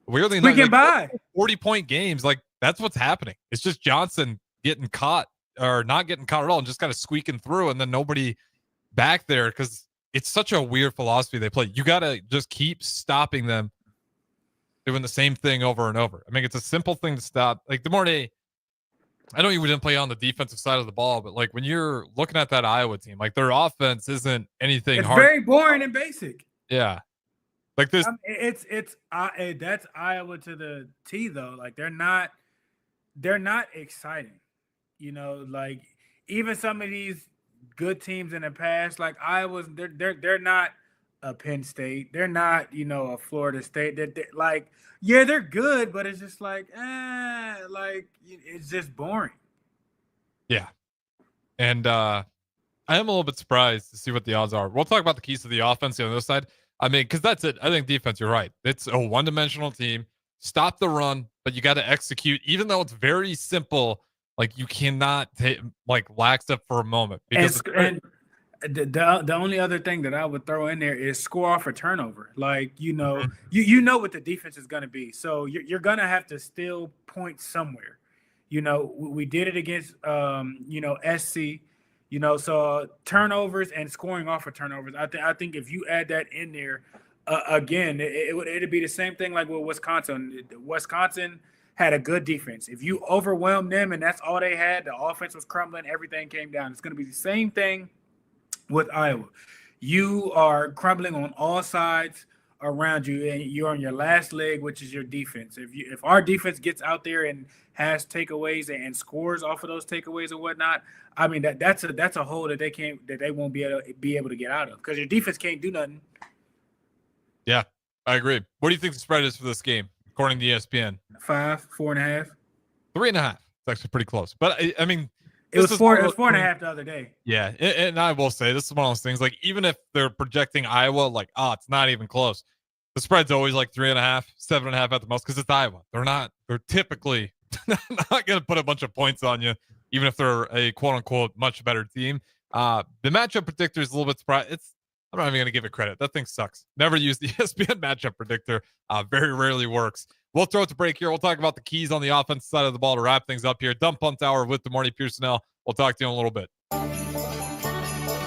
weirdly squeaking by 40-point games. Like that's what's happening. It's just Johnson getting caught or not getting caught at all and just kind of squeaking through, and then nobody back there, because it's such a weird philosophy they play. You got to just keep stopping them doing the same thing over and over. I mean, it's a simple thing to stop. Like the more I know you didn't play on the defensive side of the ball, but like when you're looking at that Iowa team, like their offense isn't anything it's hard. very boring and basic. Yeah. Like this. That's Iowa to the T though. Like they're not exciting. Like even some of these good teams in the past, like Iowa's, they're not a Penn State. They're not, a Florida State. They're like, yeah, they're good, but it's just like, like it's just boring. Yeah. And I am a little bit surprised to see what the odds are. We'll talk about the keys to the offense on the other side. I mean, because that's it. I think defense, you're right. It's a one-dimensional team. Stop the run, but you got to execute, even though it's very simple. Like you cannot lax up for a moment, because the only other thing that I would throw in there is score off a turnover. Like you know what the defense is going to be, so you're going to have to steal points somewhere. We did it against SC. So turnovers and scoring off of turnovers. I think if you add that in there, again, it'd be the same thing like with Wisconsin. Wisconsin had a good defense. If you overwhelm them and that's all they had, the offense was crumbling, everything came down. It's going to be the same thing with Iowa. You are crumbling on all sides around you, and you're on your last leg, which is your defense. If our defense gets out there and has takeaways and scores off of those takeaways and whatnot, I mean that's a hole that they won't be able to get out of, because your defense can't do nothing. Yeah, I agree. What do you think the spread is for this game, according to ESPN? 5, 4.5, 3.5. It's actually pretty close. But I mean, it was 4.5 the other day. Yeah, and I will say this is one of those things. Like even if they're projecting Iowa, like it's not even close. The spread's always like 3.5, 7.5 at the most, because it's Iowa. They're typically not going to put a bunch of points on you, even if they're a quote unquote much better team. The matchup predictor is a little bit surprised. I'm not even going to give it credit. That thing sucks. Never use the ESPN matchup predictor. Very rarely works. We'll throw it to break here. We'll talk about the keys on the offensive side of the ball to wrap things up here. Dump Punt Hour with DeMarty Pierson-El. We'll talk to you in a little bit.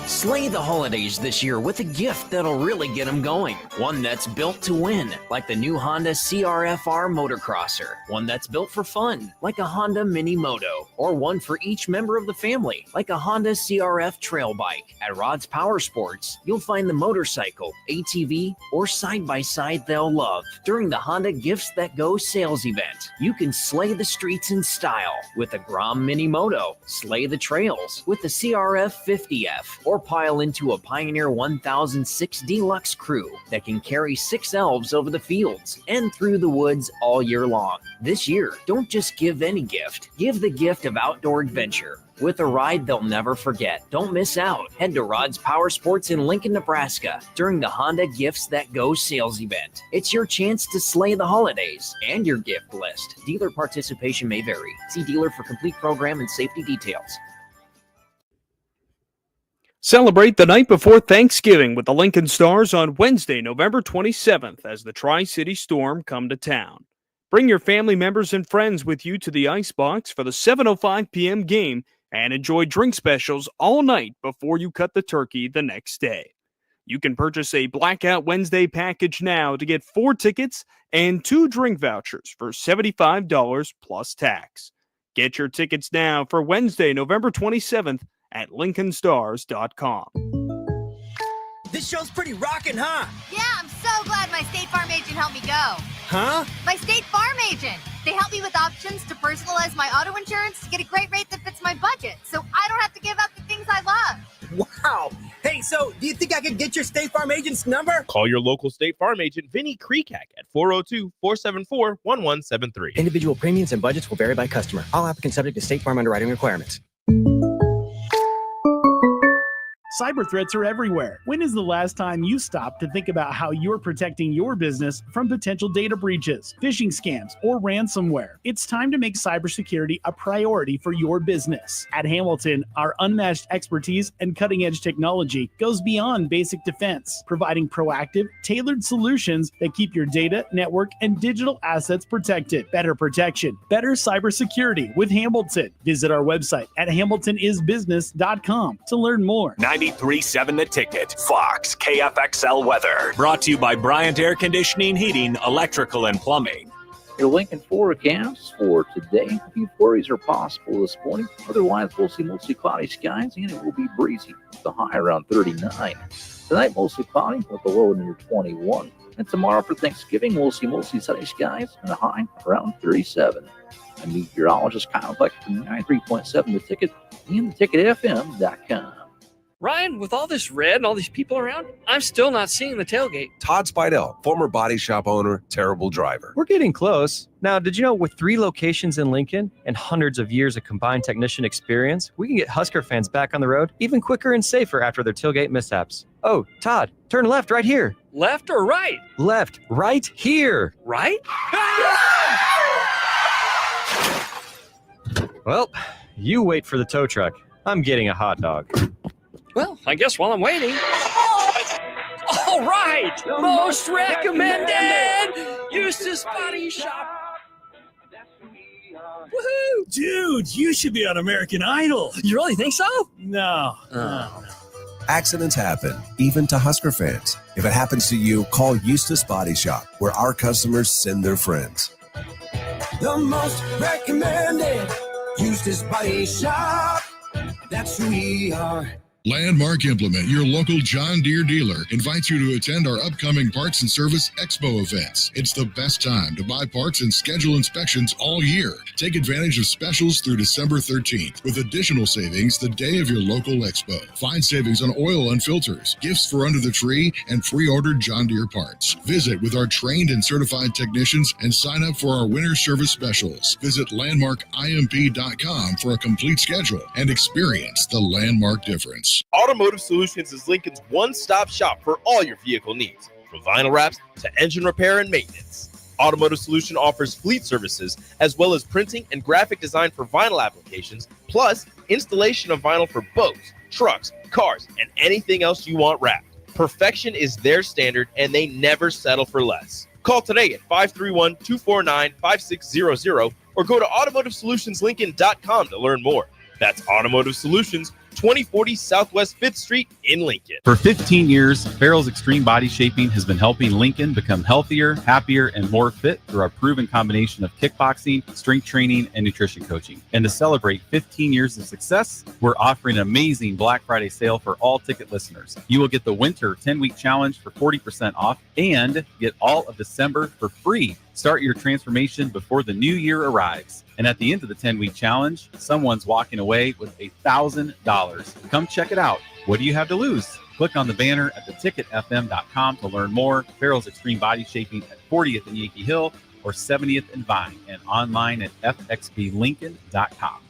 Slay the holidays this year with a gift that'll really get them going. One that's built to win, like the new Honda CR-FR Motocrosser. One that's built for fun, like a Honda Mini Moto. Or one for each member of the family, like a Honda CR-F Trail Bike. At Rod's Power Sports, you'll find the motorcycle, ATV, or side-by-side they'll love. During the Honda Gifts That Go sales event, you can slay the streets in style with the Grom Mini Moto, slay the trails with the CR-F 50F, or pile into a Pioneer 1006 Deluxe Crew that can carry 6 elves over the fields and through the woods all year long. This year, don't just give any gift. Give the gift of outdoor adventure with a ride they'll never forget. Don't miss out. Head to Rod's Power Sports in Lincoln, Nebraska during the Honda Gifts That Go sales event. It's your chance to slay the holidays and your gift list. Dealer participation may vary. See dealer for complete program and safety details. Celebrate the night before Thanksgiving with the Lincoln Stars on Wednesday, November 27th as the Tri-City Storm come to town. Bring your family members and friends with you to the Icebox for the 7:05 p.m. game and enjoy drink specials all night before you cut the turkey the next day. You can purchase a Blackout Wednesday package now to get 4 tickets and 2 drink vouchers for $75 plus tax. Get your tickets now for Wednesday, November 27th at LincolnStars.com. This show's pretty rockin', huh? Yeah, I'm so glad my State Farm agent helped me go. Huh? My State Farm agent. They help me with options to personalize my auto insurance to get a great rate that fits my budget, so I don't have to give up the things I love. Wow. Hey, so do you think I could get your State Farm agent's number? Call your local State Farm agent, Vinny Kreekak, at 402-474-1173. Individual premiums and budgets will vary by customer. All applicants subject to State Farm underwriting requirements. Cyber threats are everywhere. When is the last time you stopped to think about how you're protecting your business from potential data breaches, phishing scams, or ransomware? It's time to make cybersecurity a priority for your business. At Hamilton, our unmatched expertise and cutting-edge technology goes beyond basic defense, providing proactive, tailored solutions that keep your data, network, and digital assets protected. Better protection, better cybersecurity with Hamilton. Visit our website at hamiltonisbusiness.com to learn more. 93.7 The Ticket, Fox, KFXL weather. Brought to you by Bryant Air Conditioning, Heating, Electrical, and Plumbing. Your Lincoln forecast for today. A few flurries are possible this morning. Otherwise, we'll see mostly cloudy skies, and it will be breezy. The high around 39. Tonight, mostly cloudy with a low near 21. And tomorrow for Thanksgiving, we'll see mostly sunny skies and a high around 37. I'm meteorologist Kyle Beck from 93.7 The Ticket and theticketfm.com. Ryan, with all this red and all these people around, I'm still not seeing the tailgate. Todd Spidell, former body shop owner, terrible driver. We're getting close. Now, did you know with 3 locations in Lincoln and hundreds of years of combined technician experience, we can get Husker fans back on the road even quicker and safer after their tailgate mishaps? Oh, Todd, turn left right here. Left or right? Left, right here. Right? Well, you wait for the tow truck. I'm getting a hot dog. Well, I guess while I'm waiting. All right, most recommended Eustace Body Shop. Woohoo! Dude, you should be on American Idol. You really think so? No. Accidents happen, even to Husker fans. If it happens to you, call Eustace Body Shop, where our customers send their friends. The most recommended Eustace Body Shop. That's who we are. Landmark Implement, your local John Deere dealer, invites you to attend our upcoming Parts and Service Expo events. It's the best time to buy parts and schedule inspections all year. Take advantage of specials through December 13th, with additional savings the day of your local expo. Find savings on oil and filters, gifts for under the tree, and pre-ordered John Deere parts. Visit with our trained and certified technicians and sign up for our winter service specials. Visit landmarkimp.com for a complete schedule and experience the Landmark difference. Automotive Solutions is Lincoln's one-stop shop for all your vehicle needs, from vinyl wraps to engine repair and maintenance. Automotive Solution offers fleet services as well as printing and graphic design for vinyl applications, plus installation of vinyl for boats, trucks, cars, and anything else you want wrapped. Perfection is their standard, and they never settle for less. Call today at 531-249-5600 or go to automotivesolutionslincoln.com to learn more. That's Automotive Solutions, 2040 Southwest 5th Street in Lincoln. For 15 years, Farrell's Extreme Body Shaping has been helping Lincoln become healthier, happier, and more fit through our proven combination of kickboxing, strength training, and nutrition coaching. And to celebrate 15 years of success, we're offering an amazing Black Friday sale for all ticket listeners. You will get the Winter 10-Week Challenge for 40% off and get all of December for free. Start your transformation before the new year arrives. And at the end of the 10-week challenge, someone's walking away with $1,000. Come check it out. What do you have to lose? Click on the banner at theticketfm.com to learn more. Farrell's Extreme Body Shaping at 40th and Yankee Hill or 70th and Vine, and online at fxblincoln.com.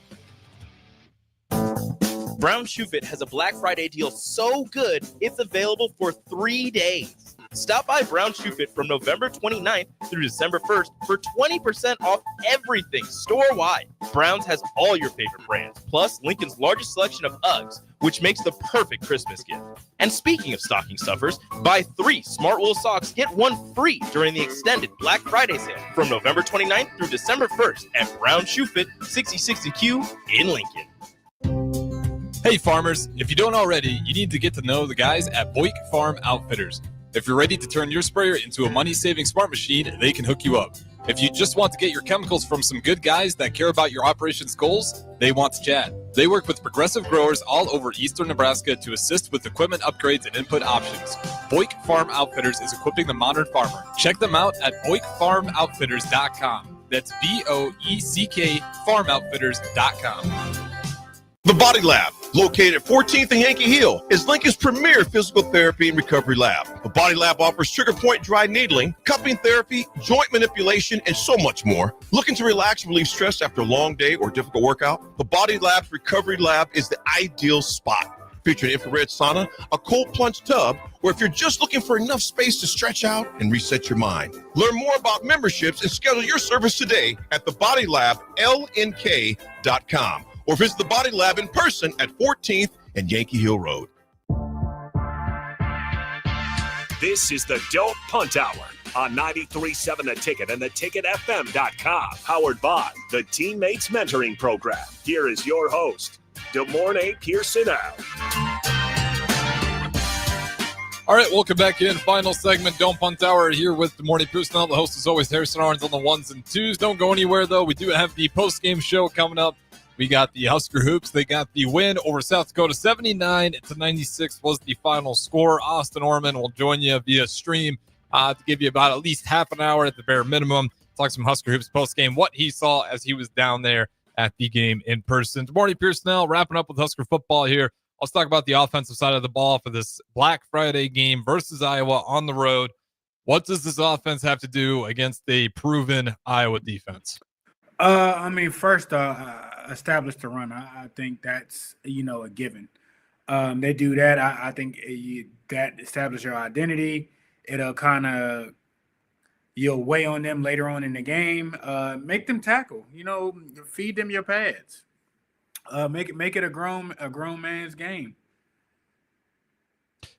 Brown Shoe Fit has a Black Friday deal so good, it's available for 3 days. Stop by Brown Shoe Fit from November 29th through December 1st for 20% off everything store-wide. Brown's has all your favorite brands, plus Lincoln's largest selection of Uggs, which makes the perfect Christmas gift. And speaking of stocking stuffers, buy 3 Smart Wool socks, get 1 free during the extended Black Friday sale from November 29th through December 1st at Brown Shoe Fit, 6060Q in Lincoln. Hey farmers, if you don't already, you need to get to know the guys at Boyk Farm Outfitters. If you're ready to turn your sprayer into a money-saving smart machine, they can hook you up. If you just want to get your chemicals from some good guys that care about your operations goals, they want to chat. They work with progressive growers all over eastern Nebraska to assist with equipment upgrades and input options. Boyk Farm Outfitters is equipping the modern farmer. Check them out at boykfarmoutfitters.com. That's BOECK farmoutfitters.com. The Body Lab, located at 14th and Yankee Hill, is Lincoln's premier physical therapy and recovery lab. The Body Lab offers trigger point dry needling, cupping therapy, joint manipulation, and so much more. Looking to relax and relieve stress after a long day or difficult workout? The Body Lab's recovery lab is the ideal spot. Featuring infrared sauna, a cold plunge tub, or if you're just looking for enough space to stretch out and reset your mind. Learn more about memberships and schedule your service today at thebodylablnk.com. Or visit the Body Lab in person at 14th and Yankee Hill Road. This is the Don't Punt Hour on 93.7 The Ticket and theticketfm.com. Powered by the Teammates Mentoring Program. Here is your host, DeMornay Pierson-El. All right, welcome back in. Final segment, Don't Punt Hour here with DeMornay Pierson-El. The host is always Harrison Arns on the ones and twos. Don't go anywhere, though. We do have the post-game show coming up. We got the Husker Hoops. They got the win over South Dakota. 79-96 was the final score. Austin Orman will join you via stream to give you about at least half an hour at the bare minimum. Talk some Husker Hoops post-game, what he saw as he was down there at the game in person. DeMornay Pierson-El wrapping up with Husker football here. Let's talk about the offensive side of the ball for this Black Friday game versus Iowa on the road. What does this offense have to do against a proven Iowa defense? First, establish the run. I think that's, a given. They do that. I think that establish your identity. It'll kind of, you'll weigh on them later on in the game. Make them tackle, feed them your pads. Make it a grown man's game.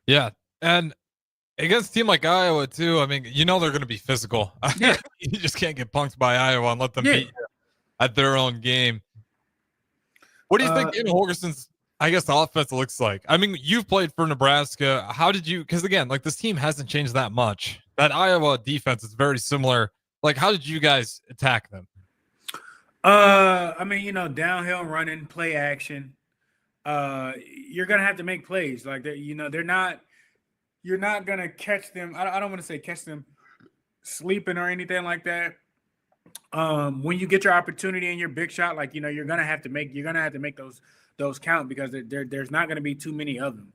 Yeah. And against a team like Iowa too, they're going to be physical. Yeah. You just can't get punked by Iowa and let them beat you at their own game. What do you think Ian Holgerson's, offense looks like? You've played for Nebraska. How did you, because again, this team hasn't changed that much. That Iowa defense is very similar. How did you guys attack them? Downhill running, play action. You're going to have to make plays. You're not going to catch them. I don't want to say catch them sleeping or anything like that. When you get your opportunity and your big shot, you're gonna have to make those count, because there's not gonna be too many of them,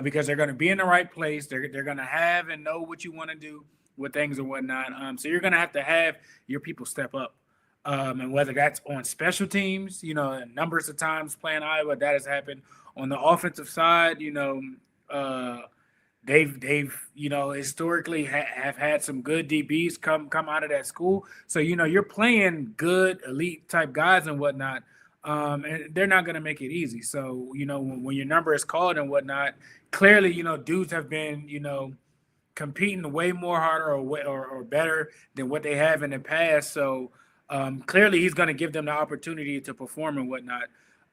because they're gonna be in the right place. They're gonna have and know what you want to do with things and whatnot. So you're gonna have your people step up, and whether that's on special teams, numbers of times playing Iowa that has happened. On the offensive side, they've historically have had some good DBs come out of that school. So, you're playing good elite type guys and whatnot, and they're not going to make it easy. So, when your number is called and whatnot, clearly, dudes have been, competing way more harder or better than what they have in the past. So, clearly he's going to give them the opportunity to perform and whatnot.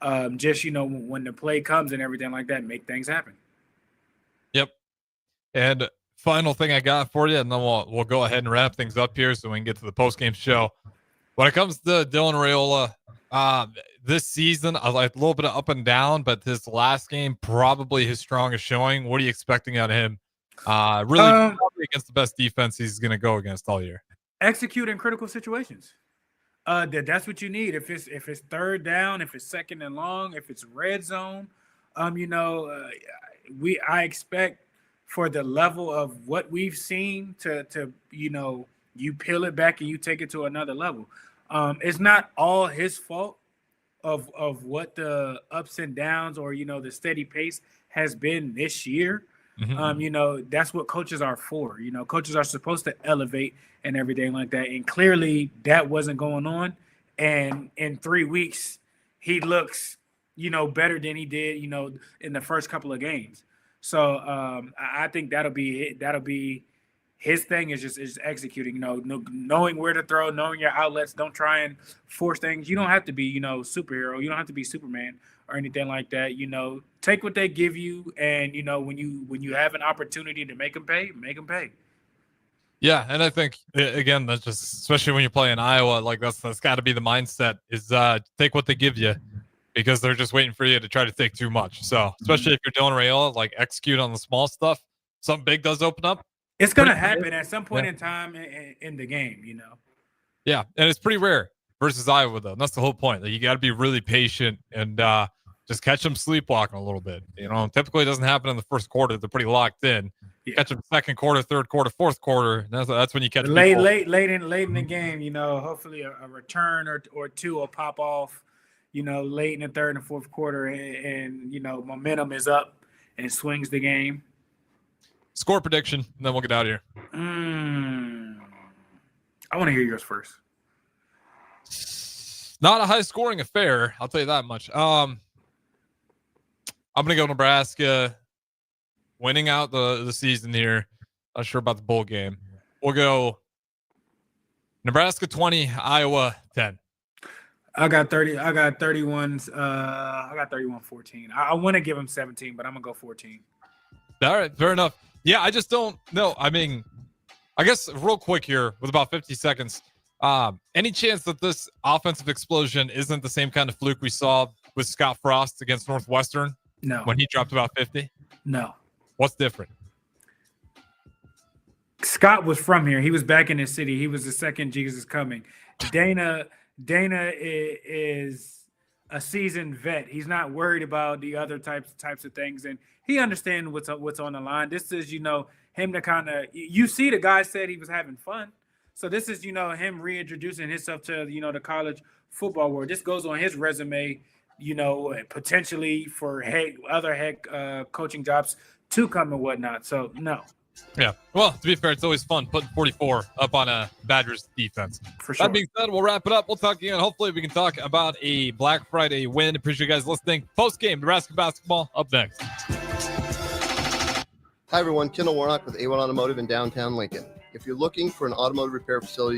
When the play comes and everything like that, make things happen. Yep. And final thing I got for you, and then we'll go ahead and wrap things up here so we can get to the post-game show. When it comes to Dylan Raiola, this season, a little bit of up and down, but this last game, probably his strongest showing. What are you expecting out of him? Really probably against the best defense he's going to go against all year. Execute in critical situations. That's what you need. If it's third down, if it's second and long, if it's red zone, I expect for the level of what we've seen to you peel it back and you take it to another level. It's not all his fault of what the ups and downs or the steady pace has been this year. Mm-hmm. That's what coaches are for. Coaches are supposed to elevate and everything like that. And clearly that wasn't going on. And in 3 weeks, he looks, better than he did, in the first couple of games. So I think that'll be his thing is just executing, knowing where to throw, knowing your outlets. Don't try and force things. You don't have to be, superhero. You don't have to be Superman or anything like that. Take what they give you, and when you have an opportunity to make them pay, make them pay. Yeah, and I think again that's just especially when you're playing Iowa, like that's got to be the mindset is take what they give you because they're just waiting for you to try to take too much. So especially if you're Dylan Raiola, like execute on the small stuff. Something big does open up. It's gonna happen at some point in time in the game, you know. Yeah, and it's pretty rare versus Iowa though. And that's the whole point. Like, you got to be really patient and just catch them sleepwalking a little bit. You know, typically it doesn't happen in the first quarter. They're pretty locked in. Catch them second quarter, third quarter, fourth quarter. That's when you catch late people. in the game. You know, hopefully a return or two will pop off. You know, late in the third and fourth quarter, and you know, momentum is up and swings the game. Score prediction, and then we'll get out of here. I want to hear yours first. Not a high scoring affair, I'll tell you that much. I'm gonna go Nebraska winning out the season here. Not sure about the bowl game. We'll go Nebraska 20, Iowa 10. I got 30. I got 31. I got 31-14. I want to give them 17, but I'm gonna go 14. All right, fair enough. Yeah, I just don't know. I mean, I guess real quick here with about 50 seconds. Any chance that this offensive explosion isn't the same kind of fluke we saw with Scott Frost against Northwestern? No. When he dropped about 50? No. What's different? Scott was from here. He was back in his city. He was the second Jesus coming. Dana is a seasoned vet. He's not worried about the other types of things, and he understands what's on the line. This is, you know, him to kind of, you see, the guy said he was having fun. So this is, you know, him reintroducing himself to, you know, the college football world. This goes on his resume, you know, potentially for other coaching jobs to come and whatnot. So no. Yeah. Well, to be fair, it's always fun putting 44 up on a Badgers defense. For sure. That being said, we'll wrap it up. We'll talk again. Hopefully we can talk about a Black Friday win. Appreciate you guys listening. Post-game, Nebraska basketball up next. Hi, everyone. Kendall Warnock with A1 Automotive in downtown Lincoln. If you're looking for an automotive repair facility